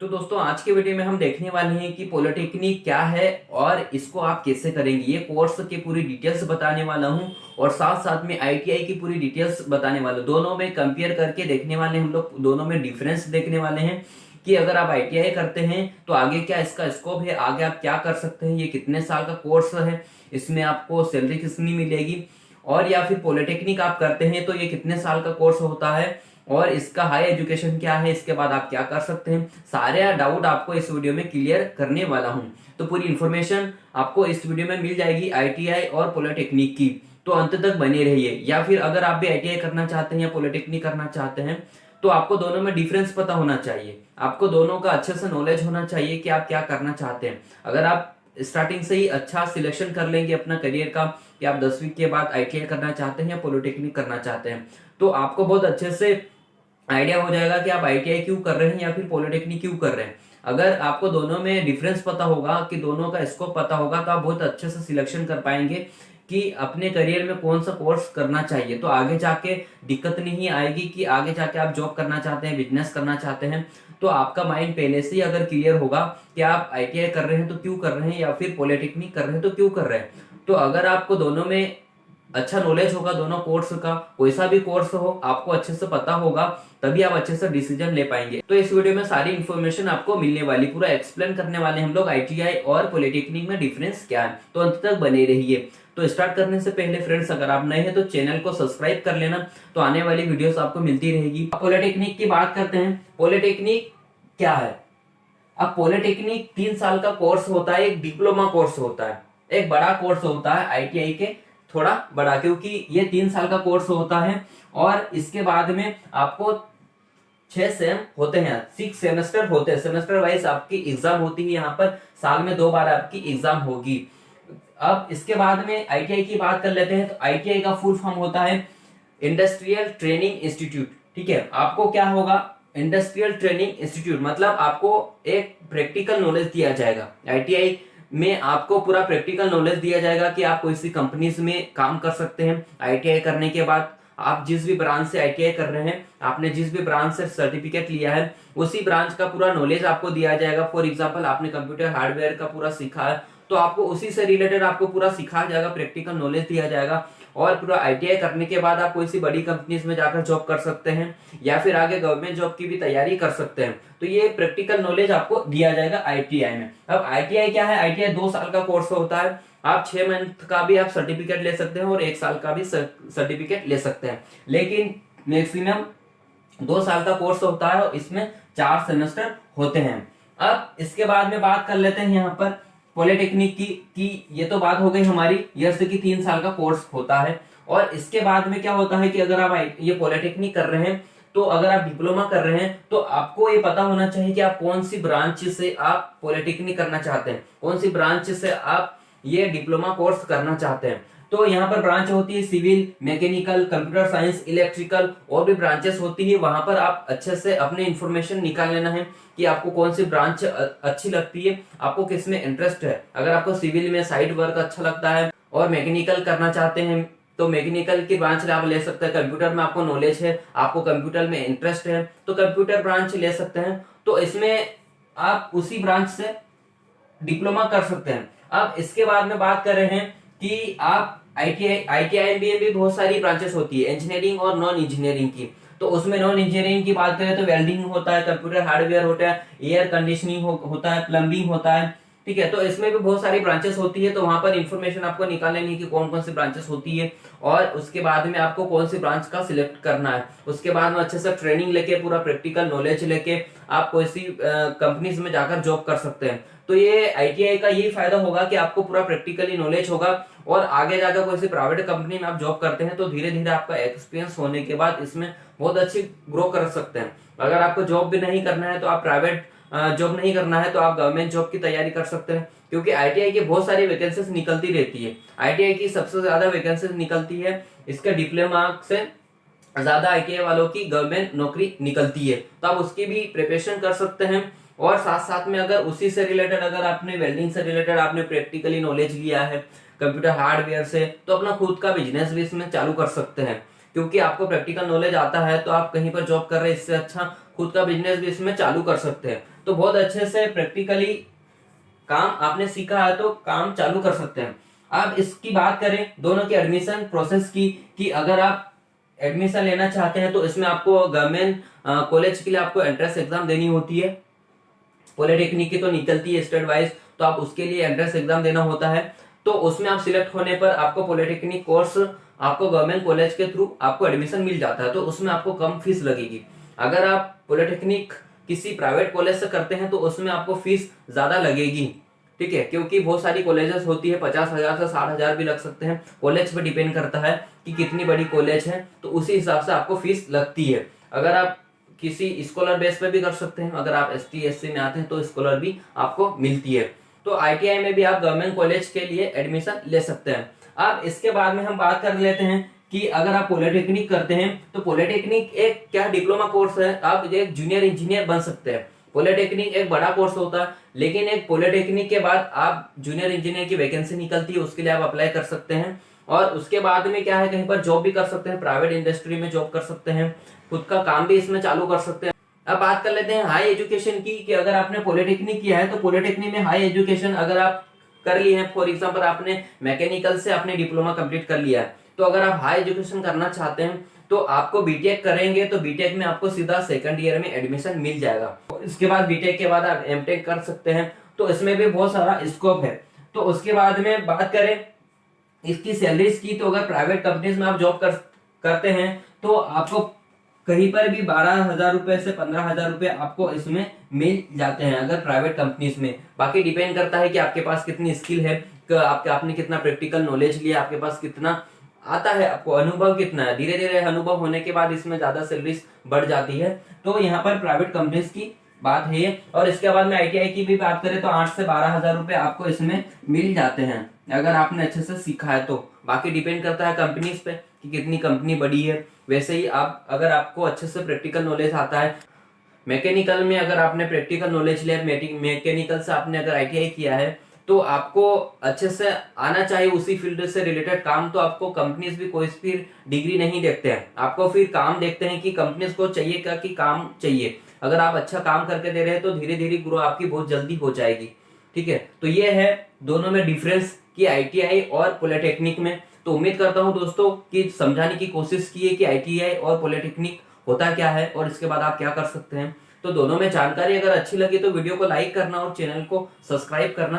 तो दोस्तों आज के वीडियो में हम देखने वाले हैं कि पॉलिटेक्निक क्या है और इसको आप कैसे करेंगे। ये कोर्स की पूरी डिटेल्स बताने वाला हूं और साथ साथ में आईटीआई की पूरी डिटेल्स बताने वाला हूं। दोनों में कंपेयर करके देखने वाले हैं हम लोग, दोनों में डिफरेंस देखने वाले हैं कि अगर आप आईटीआई करते हैं तो आगे क्या इसका स्कोप है, आगे आप क्या कर सकते हैं, ये कितने साल का कोर्स है, इसमें आपको सैलरी कितनी मिलेगी, और या फिर पॉलिटेक्निक आप करते हैं तो ये कितने साल का कोर्स होता है और इसका हाई एजुकेशन क्या है, इसके बाद आप क्या कर सकते हैं। सारे डाउट आपको इस वीडियो में क्लियर करने वाला हूं। तो पूरी इंफॉर्मेशन आपको इस वीडियो में मिल जाएगी आईटीआई और पॉलिटेक्निक की, तो अंत तक बने रहिए। या फिर अगर आप भी आईटीआई करना चाहते हैं या पॉलिटेक्निक करना चाहते हैं तो आपको दोनों में डिफरेंस पता होना चाहिए, आपको दोनों का अच्छे से नॉलेज होना चाहिए कि आप क्या करना चाहते हैं। अगर आप स्टार्टिंग से ही अच्छा सिलेक्शन कर लेंगे अपना करियर का कि आप 10वीं के बाद आईटीआई करना चाहते हैं या पॉलिटेक्निक करना चाहते हैं, तो आपको बहुत अच्छे से आइडिया हो जाएगा कि आप आईटीआई क्यों कर रहे हैं या फिर पॉलिटेक्निक क्यों कर रहे हैं। अगर आपको दोनों में डिफरेंस पता होगा, कि दोनों का स्कोप पता होगा, तो आप बहुत अच्छे से सिलेक्शन कर पाएंगे कि अपने करियर में कौन सा कोर्स करना चाहिए। तो आगे जाके दिक्कत नहीं आएगी कि आगे जाके आप जॉब करना चाहते हैं, बिजनेस करना चाहते हैं, तो आपका माइंड पहले से ही अगर क्लियर होगा कि आप आईटीआई कर रहे हैं तो क्यों कर रहे हैं या फिर पॉलिटेक्निक कर रहे हैं तो क्यों कर रहे हैं। तो अगर आपको दोनों में अच्छा नॉलेज होगा, दोनों कोर्स का कोई सा भी कोर्स हो आपको अच्छे से पता होगा, तभी आप अच्छे से डिसीजन ले पाएंगे। तो इस वीडियो में सारी इन्फॉर्मेशन आपको मिलने वाली, पूरा एक्सप्लेन करने वाले हम लोग आईटीआई और पॉलिटेक्निक में डिफरेंस क्या है, तो अंत तक बने रहिए। तो स्टार्ट करने से पहले फ्रेंड्स, अगर आप नए हैं तो चैनल को सब्सक्राइब कर लेना, तो आने वाली वीडियोस आपको मिलती रहेगी। पॉलिटेक्निक की बात करते हैं। पॉलिटेक्निक क्या है? अब पॉलिटेक्निक 3 साल का कोर्स होता है, एक डिप्लोमा कोर्स होता है, एक बड़ा कोर्स होता है आईटीआई के थोड़ा बड़ा, क्योंकि ये 3 साल का कोर्स होता है और इसके बाद में आपको 6 सेम होते हैं, 6 सेमेस्टर होते हैं, सेमेस्टर वाइज आपकी एग्जाम होती है। यहाँ पर साल में 2 बार आपकी एग्जाम होगी। अब इसके बाद में आईटीआई की बात कर लेते हैं। तो आईटीआई का फुल फॉर्म होता है इंडस्ट्रियल ट्रेनिंग इंस्टीट्यूट। ठीक है, आपको क्या होगा, इंडस्ट्रियल ट्रेनिंग इंस्टीट्यूट मतलब आपको एक प्रैक्टिकल नॉलेज दिया जाएगा। आईटीआई में आपको पूरा प्रैक्टिकल नॉलेज दिया जाएगा कि आप कोई सी कंपनीज में काम कर सकते हैं। आईटीआई करने के बाद आप जिस भी ब्रांच से आईटीआई कर रहे हैं, आपने जिस भी ब्रांच से सर्टिफिकेट लिया है, उसी ब्रांच का पूरा नॉलेज आपको दिया जाएगा। फॉर एग्जांपल आपने कंप्यूटर हार्डवेयर का पूरा सीखा है तो आपको उसी से रिलेटेड आपको पूरा सिखाया जाएगा, प्रैक्टिकल नॉलेज दिया जाएगा। और पूरा आईटीआई करने के बाद आप कोई सी बड़ी कंपनीज में जाकर जॉब कर सकते हैं या फिर आगे गवर्नमेंट जॉब की भी तैयारी कर सकते हैं। तो ये प्रैक्टिकल नॉलेज आपको दिया जाएगा आईटीआई में। अब आईटीआई क्या है? आईटीआई 2 साल का कोर्स होता है। आप 6 मंथ का भी आप सर्टिफिकेट ले सकते हैं और 1 साल का भी सर्टिफिकेट ले सकते हैं, लेकिन मैक्सिमम 2 साल का कोर्स होता है और इसमें 4 सेमेस्टर होते हैं। अब इसके बाद में बात कर लेते हैं यहाँ पर पॉलिटेक्निक की ये तो बात हो गई हमारी ईयर्स की, 3 साल का कोर्स होता है। और इसके बाद में क्या होता है कि अगर आप ये पॉलिटेक्निक कर रहे हैं, तो अगर आप डिप्लोमा कर रहे हैं तो आपको ये पता होना चाहिए कि आप कौन सी ब्रांच से आप पॉलिटेक्निक करना चाहते हैं, कौन सी ब्रांच से आप ये डिप्लोमा कोर्स करना चाहते हैं। तो यहाँ पर ब्रांच होती है civil, mechanical, computer science, electrical, और भी ब्रांचेस होती है। वहां पर आप अच्छे से अपने इंफॉर्मेशन निकाल लेना है कि आपको कौन सी ब्रांच अच्छी लगती है, आपको किस में इंटरेस्ट है। अगर आपको सिविल में साइड वर्क अच्छा लगता है और मैकेनिकल करना चाहते हैं तो मैकेनिकल की ब्रांच आप ले सकते हैं। कंप्यूटर में आपको नॉलेज है, आपको कंप्यूटर में इंटरेस्ट है, तो कंप्यूटर ब्रांच ले सकते हैं। तो इसमें आप उसी ब्रांच से डिप्लोमा कर सकते हैं। अब इसके बाद में बात कर रहे हैं कि आप आईटीआई में भी बहुत सारी ब्रांचेस होती है, इंजीनियरिंग और नॉन इंजीनियरिंग की। तो उसमें नॉन इंजीनियरिंग की बात करें तो वेल्डिंग होता है, कंप्यूटर हार्डवेयर होता है, एयर कंडीशनिंग होता है, प्लम्बिंग होता है। ठीक है, तो इसमें भी बहुत सारी ब्रांचेस होती है। तो वहां पर इंफॉर्मेशन आपको निकाल लेनी है कि कौन कौन सी ब्रांचेस होती है और उसके बाद में आपको कौन सी ब्रांच का सिलेक्ट करना है। उसके बाद में अच्छे से ट्रेनिंग लेके, पूरा प्रैक्टिकल नॉलेज लेके आप कोई सी कंपनीज में जाकर जॉब कर सकते हैं। तो ये आईटीआई का यही फायदा होगा कि आपको पूरा प्रैक्टिकली नॉलेज होगा और आगे जाकर कोई सी प्राइवेट कंपनी में आप जॉब करते हैं तो धीरे धीरे आपका एक्सपीरियंस होने के बाद इसमें बहुत अच्छी ग्रो कर सकते हैं। अगर आपको जॉब भी नहीं करना है तो आप प्राइवेट जॉब नहीं करना है तो आप गवर्नमेंट जॉब की तैयारी कर सकते हैं, क्योंकि आईटीआई की बहुत सारी वैकेंसीज निकलती रहती है। आईटीआई की सबसे ज्यादा वैकेंसीज निकलती है, इसके डिप्लोमा से ज्यादा आईटीआई वालों की गवर्नमेंट नौकरी निकलती है। तो आप उसकी भी प्रिपरेशन कर सकते हैं। और साथ साथ में अगर उसी से रिलेटेड, अगर आपने वेल्डिंग से रिलेटेड आपने प्रैक्टिकली नॉलेज लिया है कंप्यूटर हार्डवेयर से, तो अपना खुद का बिजनेस भी इसमें चालू कर सकते हैं। क्योंकि आपको प्रैक्टिकल नॉलेज आता है तो आप कहीं पर जॉब कर रहे हैं, इससे अच्छा खुद का बिजनेस भी इसमें चालू कर सकते हैं। तो बहुत अच्छे से प्रैक्टिकली काम आपने सीखा है तो काम चालू कर सकते हैं। अब इसकी बात करें दोनों के एडमिशन प्रोसेस की, कि अगर आप एडमिशन लेना चाहते हैं तो इसमें आपको गवर्नमेंट कॉलेज के लिए आपको एंट्रेंस एग्जाम देनी होती है। पॉलिटेक्निक की तो निकलती है स्टेट वाइज, तो आप उसके लिए एंट्रेंस एग्जाम देना होता है। तो उसमें आप सिलेक्ट होने पर आपको पॉलिटेक्निक कोर्स आपको गवर्नमेंट कॉलेज के थ्रू आपको एडमिशन मिल जाता है, तो उसमें आपको कम फीस लगेगी। अगर आप पॉलिटेक्निक किसी प्राइवेट कॉलेज से करते हैं तो उसमें आपको फीस ज्यादा लगेगी, ठीक है, क्योंकि बहुत सारी कॉलेजेस होती है, 50,000 से 60,000 भी लग सकते हैं। कॉलेज पे डिपेंड करता है कि कितनी बड़ी कॉलेज है, तो उसी हिसाब से आपको फीस लगती है। अगर आप किसी स्कॉलर बेस पे भी कर सकते हैं, अगर आप ST SC में आते हैं तो स्कॉलर भी आपको मिलती है। तो ITI में भी आप गवर्नमेंट कॉलेज के लिए एडमिशन ले सकते हैं। अब इसके बाद में हम बात कर लेते हैं कि अगर आप पॉलिटेक्निक करते हैं तो पॉलिटेक्निक एक क्या डिप्लोमा कोर्स है, आप एक जूनियर इंजीनियर बन सकते हैं। पॉलिटेक्निक एक बड़ा कोर्स होता है, लेकिन एक पॉलिटेक्निक के बाद आप जूनियर इंजीनियर की वैकेंसी निकलती है, उसके लिए आप अप्लाई कर सकते हैं। और उसके बाद में क्या है, कहीं पर जॉब भी कर सकते हैं, प्राइवेट इंडस्ट्री में जॉब कर सकते हैं, खुद का काम भी इसमें चालू कर सकते हैं। अब बात कर लेते हैं हाई एजुकेशन की, कि अगर आपने पॉलिटेक्निक किया है तो पॉलिटेक्निक में हाई एजुकेशन अगर आप कर लिए हैं, फॉर एग्जांपल आपने मैकेनिकल से आपने डिप्लोमा कंप्लीट कर लिया है, तो अगर आप हाई एजुकेशन करना चाहते हैं तो आपको बीटेक करेंगे, तो बीटेक में आपको सीधा सेकंड ईयर में एडमिशन मिल जाएगा। इसके बाद बीटेक के बाद आप एमटेक कर सकते हैं, तो इसमें भी बहुत सारा स्कोप है। तो उसके बाद में बात करें इसकी सैलरीज की, तो अगर प्राइवेट कंपनीज में आप जॉब करते हैं तो आपको कहीं पर भी 12,000 रुपए से 15,000 रुपए आपको इसमें मिल जाते हैं, अगर प्राइवेट कंपनीज में। बाकी डिपेंड करता है कि आपके पास कितनी स्किल है, आपने कितना प्रैक्टिकल नॉलेज लिया, आपके पास कितना आता है, आपको अनुभव कितना है। धीरे धीरे अनुभव होने के बाद इसमें ज्यादा सैलरीज बढ़ जाती है। तो यहाँ पर प्राइवेट कंपनीज की बात है। और इसके बाद में ITI की भी बात करें तो 8 से 12,000 रुपए आपको इसमें मिल जाते हैं, अगर आपने अच्छे से सीखा है तो। बाकी डिपेंड करता है कंपनीज पे कि कितनी कंपनी बड़ी है। वैसे ही आप अगर आपको अच्छे से प्रैक्टिकल नॉलेज आता है, मैकेनिकल में अगर आपने प्रैक्टिकल नॉलेज लिया, मैकेनिकल से आपने अगर ITI किया है, तो आपको अच्छे से आना चाहिए उसी फील्ड से रिलेटेड काम। तो आपको कंपनीज भी कोई फिर डिग्री नहीं देखते हैं, आपको फिर काम देखते हैं कि कंपनीज को चाहिए क्या, कि काम चाहिए। अगर आप अच्छा काम करके दे रहे हैं तो धीरे धीरे ग्रो आपकी बहुत जल्दी हो जाएगी, ठीक है। तो ये है दोनों में डिफरेंस कि ITI और पॉलिटेक्निक में। तो उम्मीद करता हूं दोस्तों कि समझाने की कोशिश की है कि ITI और पॉलिटेक्निक होता क्या है और इसके बाद आप क्या कर सकते हैं। तो दोनों में जानकारी अगर अच्छी लगी तो वीडियो को लाइक करना और चैनल को सब्सक्राइब करना